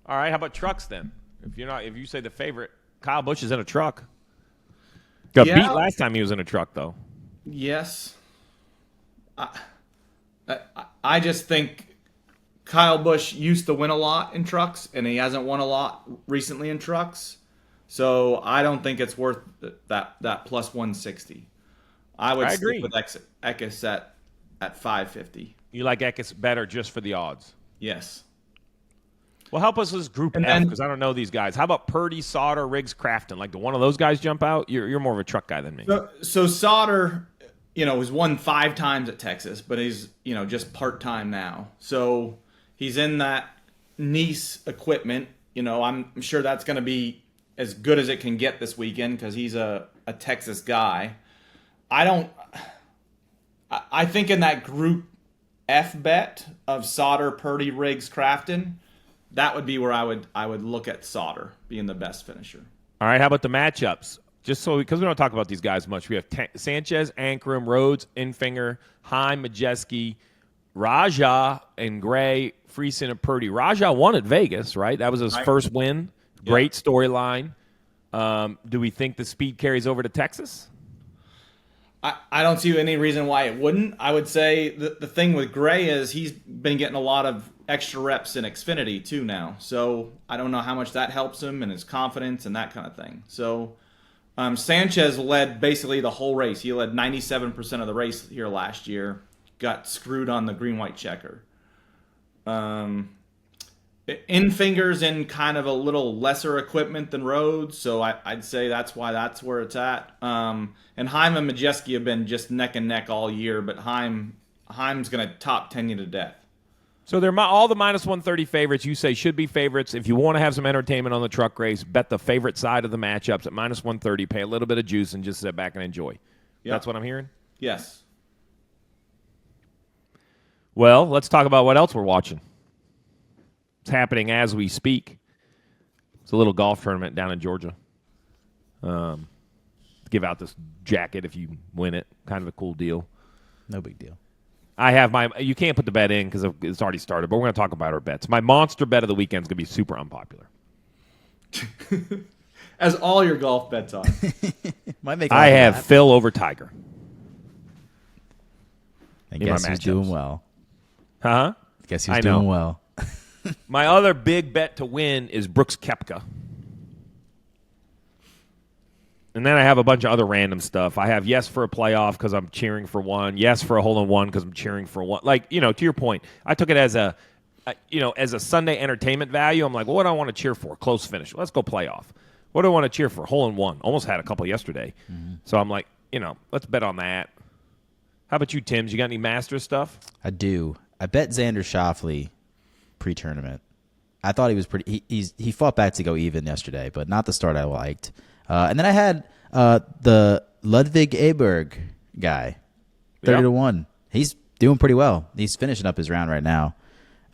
All right, how about trucks then? If you say the favorite, Kyle Busch is in a truck. Got beat last time he was in a truck, though. Yes. I just think Kyle Busch used to win a lot in trucks, and he hasn't won a lot recently in trucks. So I don't think it's worth that plus 160. I would agree. stick with Eckes at 550. You like Eckes better just for the odds. Yes. Well, help us with Group F because I don't know these guys. How about Purdy, Sauter, Riggs, Crafton? Like, do one of those guys jump out? You're more of a truck guy than me. So Sauter, has won 5 times at Texas, but he's, just part-time now. So he's in that Nice equipment. I'm sure that's going to be as good as it can get this weekend because he's a Texas guy. I think in that Group F bet of Sauter, Purdy, Riggs, Crafton, that would be where I would look at Sauter being the best finisher. All right, how about the matchups? Just so because we don't talk about these guys much, we have Sanchez, Ankrum, Rhodes, Infinger, Heim, Majeski, Raja, and Gray, Friesen, and Purdy. Raja won at Vegas, right? That was his first win. Great storyline. Do we think the speed carries over to Texas? I don't see any reason why it wouldn't. I would say the thing with Gray is he's been getting a lot of extra reps in Xfinity too now. So I don't know how much that helps him and his confidence and that kind of thing. So Sanchez led basically the whole race. He led 97% of the race here last year. Got screwed on the green-white checker. In fingers in kind of a little lesser equipment than Rhodes, so I'd say that's why that's where it's at. And Heim and Majeski have been just neck and neck all year, but Heim's going to top 10 you to death. So they're all the minus 130 favorites you say should be favorites. If you want to have some entertainment on the truck race, bet the favorite side of the matchups at minus 130, pay a little bit of juice, and just sit back and enjoy. Yep. That's what I'm hearing? Yes. Well, let's talk about what else we're watching. It's happening as we speak. It's a little golf tournament down in Georgia. Give out this jacket if you win it. Kind of a cool deal. No big deal. I have you can't put the bet in because it's already started, but we're going to talk about our bets. My monster bet of the weekend is going to be super unpopular. As all your golf bets are. I have Phil over Tiger. I guess he's doing well. Huh? I guess he's doing well. My other big bet to win is Brooks Koepka. And then I have a bunch of other random stuff. I have yes for a playoff because I'm cheering for one. Yes for a hole-in-one because I'm cheering for one. Like, to your point, I took it as a Sunday entertainment value. I'm like, well, what do I want to cheer for? Close finish. Let's go playoff. What do I want to cheer for? Hole-in-one. Almost had a couple yesterday. Mm-hmm. So I'm like, let's bet on that. How about you, Timms? You got any Masters stuff? I do. I bet Xander Schauffele pre-tournament. I thought he was pretty. He fought back to go even yesterday, but not the start I liked. And then I had the Ludwig Aberg guy, 30-1. He's doing pretty well. He's finishing up his round right now.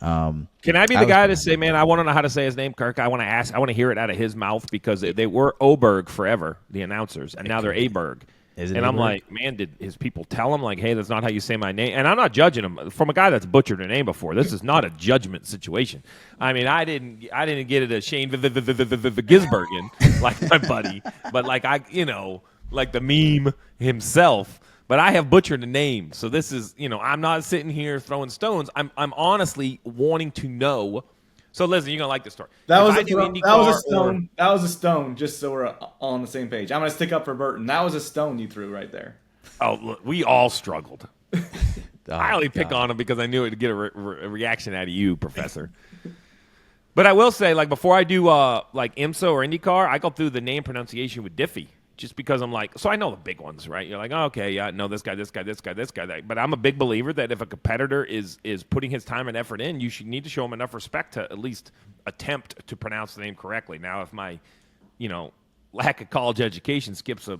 Can I be the guy to say, man, I want to know how to say his name, Kirk? I want to ask. I want to hear it out of his mouth because they were Oberg forever, the announcers, and now they're Aberg. And I'm like, man, did his people tell him, like, hey, that's not how you say my name? And I'm not judging him. From a guy that's butchered a name before, this is not a judgment situation. I mean, I didn't get it a Shane Gisbergen like my buddy, but like like the meme himself. But I have butchered a name, so this is, I'm not sitting here throwing stones. I'm honestly wanting to know. So, listen, you're going to like this story. That was a stone. That was a stone, just so we're all on the same page. I'm going to stick up for Burton. That was a stone you threw right there. Oh, look, we all struggled. I only pick on him because I knew it would get a reaction out of you, Professor. But I will say, like, before I do, like, IMSA or IndyCar, I go through the name pronunciation with Diffie. Just because I'm like, so I know the big ones, right? You're like, oh, okay, yeah, no, this guy. But I'm a big believer that if a competitor is putting his time and effort in, you need to show him enough respect to at least attempt to pronounce the name correctly. Now, if my, lack of college education skips a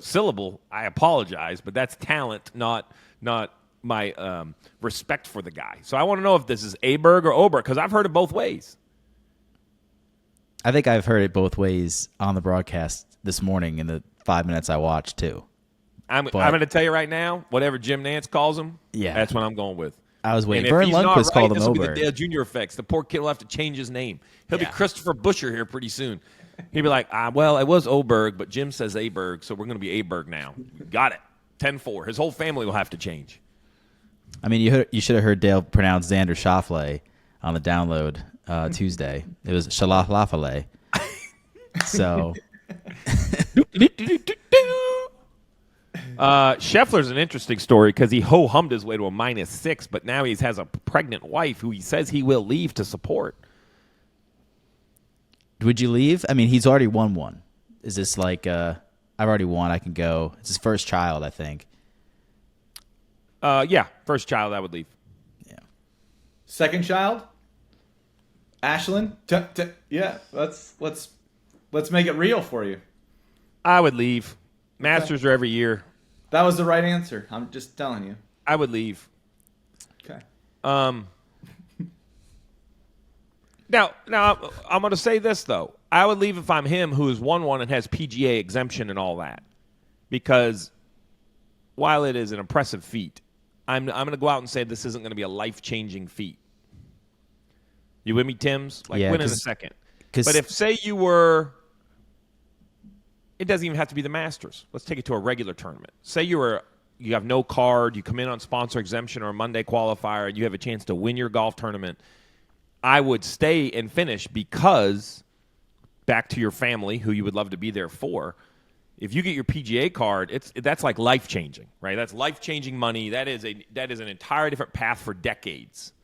syllable, I apologize, but that's talent, not my respect for the guy. So I want to know if this is Aberg or Oberg because I've heard it both ways. I think I've heard it both ways on the broadcast this morning in the 5 minutes I watched, too. I'm going to tell you right now, whatever Jim Nance calls him, that's what I'm going with. I was waiting. Vern Lundquist called him this will Oberg. be the Dale Jr. effects. The poor kid will have to change his name. He'll be Christopher Busher here pretty soon. He'll be like, well, it was Oberg, but Jim says Aberg, so we're going to be Aberg now. Got it. 10-4. His whole family will have to change. I mean, you should have heard Dale pronounce Xander Schauffele on the download Tuesday. It was Shalaflafale. So... Scheffler's an interesting story because he ho-hummed his way to a -6, but now he has a pregnant wife who he says he will leave to support. Would you leave? I mean, he's already won one. Is this like, I've already won, I can go. It's his first child, I think. Yeah, first child, I would leave. Yeah. Second child? Ashlyn? Yeah, let's make it real for you. I would leave. Masters are every year. That was the right answer. I'm just telling you. I would leave. Okay. Now I'm going to say this, though. I would leave if I'm him who has won one and has PGA exemption and all that. Because while it is an impressive feat, I'm going to go out and say this isn't going to be a life-changing feat. You with me, Timms? Win in a second. But if, say, you were... It doesn't even have to be the Masters. Let's take it to a regular tournament. Say you have no card, you come in on sponsor exemption or a Monday qualifier, and you have a chance to win your golf tournament. I would stay and finish because, back to your family, who you would love to be there for, if you get your PGA card, that's like life-changing, right? That's life-changing money. That is an entire different path for decades.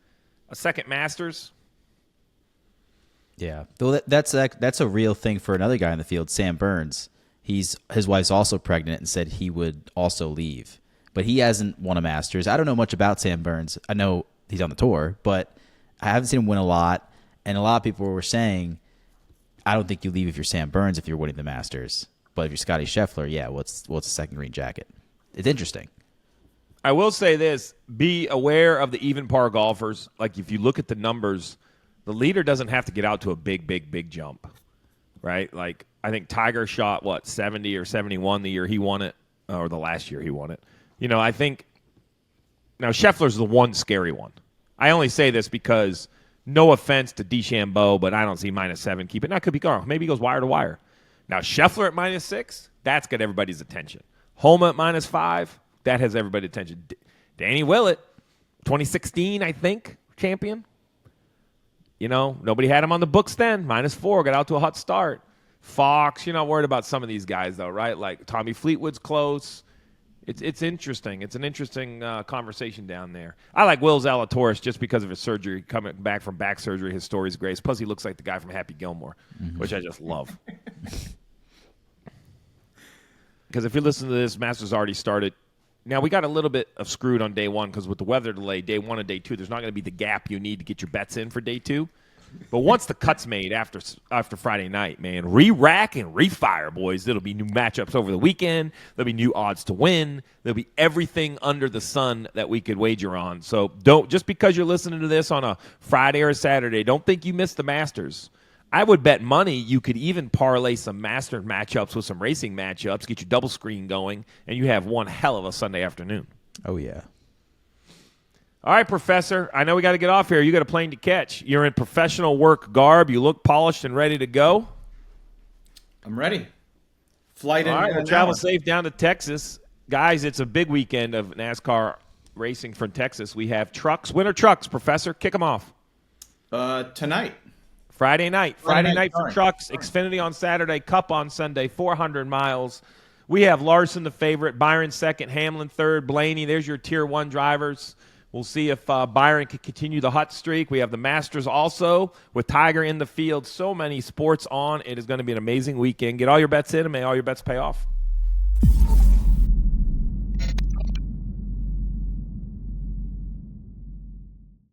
A second Masters. Yeah, though that's a real thing for another guy in the field, Sam Burns. His wife's also pregnant and said he would also leave, but he hasn't won a Masters. I don't know much about Sam Burns. I know he's on the tour, but I haven't seen him win a lot. And a lot of people were saying, I don't think you leave if you're Sam Burns if you're winning the Masters, but if you're Scotty Scheffler, yeah, what's a second green jacket? It's interesting. I will say this: be aware of the even par golfers. Like if you look at the numbers. The leader doesn't have to get out to a big jump, right? Like, I think Tiger shot, 70 or 71 the year he won it, or the last year he won it. I think – now, Scheffler's the one scary one. I only say this because no offense to DeChambeau, but I don't see -7 keep it. Now, it could be gone. Maybe he goes wire to wire. Now, Scheffler at -6, that's got everybody's attention. Homa at -5, that has everybody's attention. Danny Willett, 2016, I think, champion. Nobody had him on the books then. -4, got out to a hot start. Fox, you're not worried about some of these guys, though, right? Like Tommy Fleetwood's close. It's interesting. It's an interesting conversation down there. I like Will Zalatoris just because of his surgery, coming back from back surgery. His story's great. Plus, he looks like the guy from Happy Gilmore, which I just love. Because if you listen to this, Masters already started. Now, we got a little bit of screwed on day one because with the weather delay, day one and day two, there's not going to be the gap you need to get your bets in for day two. But once the cut's made after Friday night, man, re-rack and refire, boys. There'll be new matchups over the weekend. There'll be new odds to win. There'll be everything under the sun that we could wager on. So don't just because you're listening to this on a Friday or a Saturday, don't think you missed the Masters. I would bet money you could even parlay some Masters matchups with some racing matchups, get your double screen going, and you have one hell of a Sunday afternoon. Oh, yeah. All right, Professor, I know we got to get off here. You got a plane to catch. You're in professional work garb. You look polished and ready to go. I'm ready. Flight in. All right, well, travel safe down to Texas. Guys, it's a big weekend of NASCAR racing from Texas. We have trucks, winter trucks. Professor, kick them off. Tonight. Friday night for Sorry. trucks, Xfinity on Saturday, Cup on Sunday, 400 miles. We have Larson the favorite, Byron second, Hamlin third, Blaney. There's your Tier 1 drivers. We'll see if Byron can continue the hot streak. We have the Masters also with Tiger in the field. So many sports on. It is going to be an amazing weekend. Get all your bets in and may all your bets pay off.